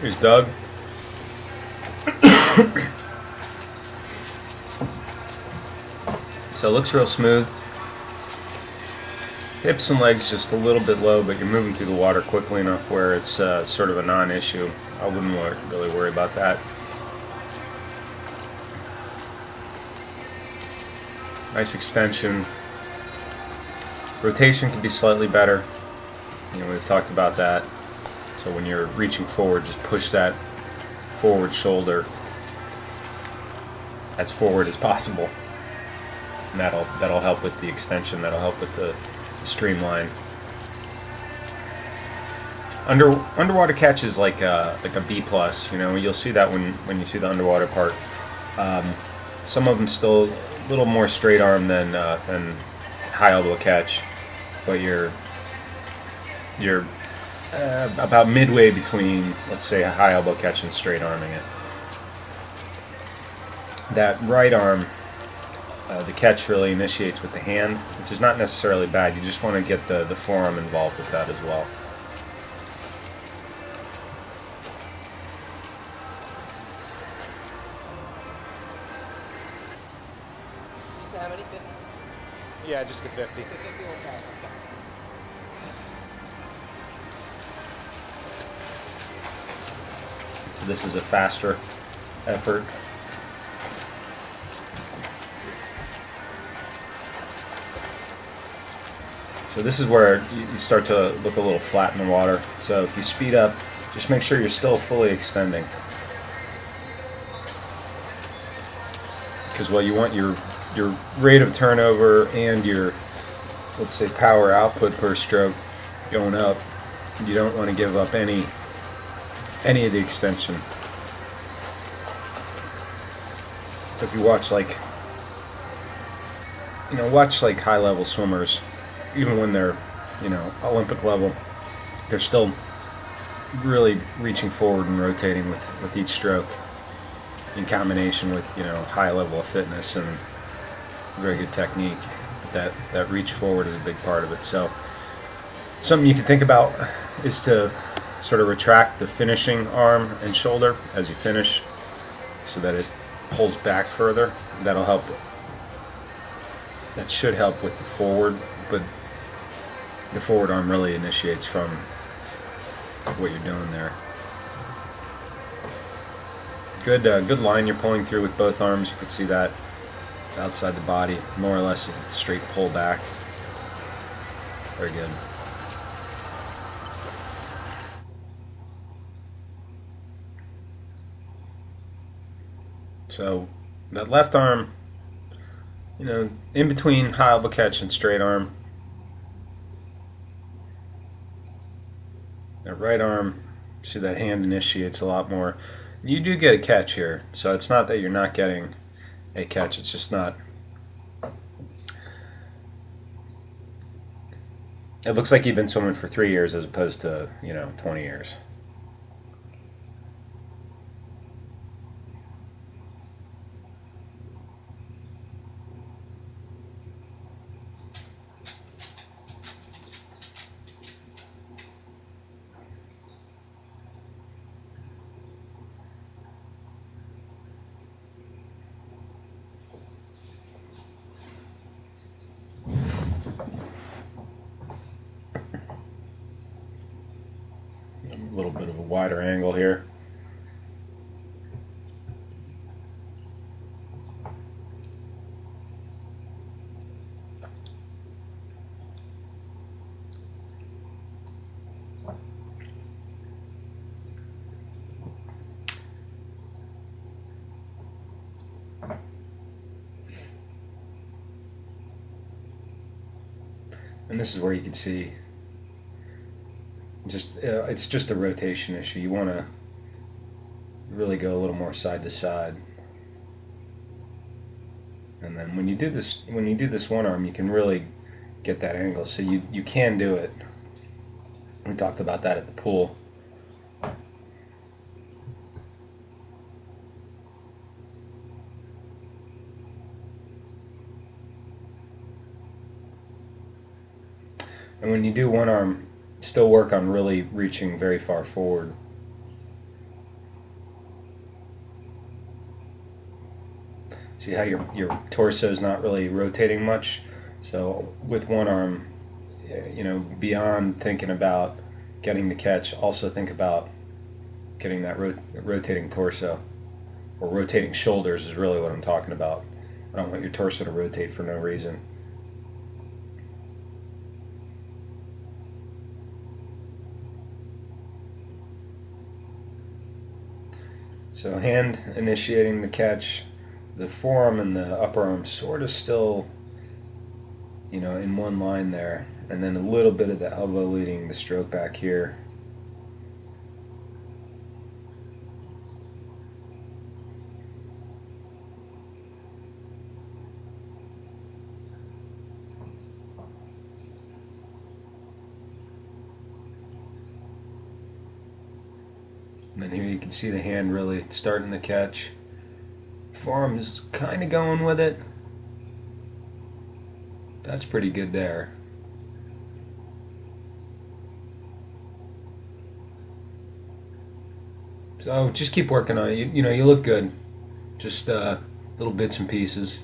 Here's Doug. So it looks real smooth. Hips and legs just a little bit low, but you're moving through the water quickly enough where it's sort of a non-issue. I wouldn't really worry about that. Nice extension. Rotation can be slightly better. You know, we've talked about that. So when you're reaching forward, just push that forward shoulder as forward as possible. And that'll help with the extension, that'll help with the streamline. Underwater catch is like a B+, you know, you'll see that when you see the underwater part. Some of them still a little more straight arm than high elbow catch, but you're about midway between, let's say, a high elbow catch and straight arming it. That right arm, the catch really initiates with the hand, which is not necessarily bad. You just want to get the forearm involved with that as well. So how many? 50? Yeah, just the 50. 50, okay. So this is a faster effort. So this is where you start to look a little flat in the water. So if you speed up, just make sure you're still fully extending. Because while you want your rate of turnover and your, let's say, power output per stroke going up, you don't want to give up any of the extension. So if you watch like high level swimmers, even when they're, you know, Olympic level, they're still really reaching forward and rotating with each stroke in combination with, you know, high level of fitness and very good technique. That reach forward is a big part of it. So something you can think about is to sort of retract the finishing arm and shoulder as you finish so that it pulls back further. That'll help. That should help with the forward, but the forward arm really initiates from what you're doing there. Good line you're pulling through with both arms. You can see that it's outside the body, more or less a straight pull back. Very good. So that left arm, you know, in between high elbow catch and straight arm. That right arm, see that hand initiates a lot more. You do get a catch here, so it's not that you're not getting a catch, it's just not. It looks like you've been swimming for 3 years as opposed to, you know, 20 years. A little bit of a wider angle here. And this is where you can see it's just a rotation issue. You want to really go a little more side to side, and then when you do this one arm, you can really get that angle. So you can do it. We talked about that at the pool. And when you do one arm, still work on really reaching very far forward. See how your torso is not really rotating much. So with one arm, beyond thinking about getting the catch, also think about getting that rotating torso, or rotating shoulders is really what I'm talking about. I don't want your torso to rotate for no reason. So hand initiating the catch, the forearm and the upper arm sort of still, in one line there, and then a little bit of the elbow leading the stroke back here. And then here you can see the hand really starting the catch. Forearm is kind of going with it. That's pretty good there. So just keep working on it. You look good. Just little bits and pieces.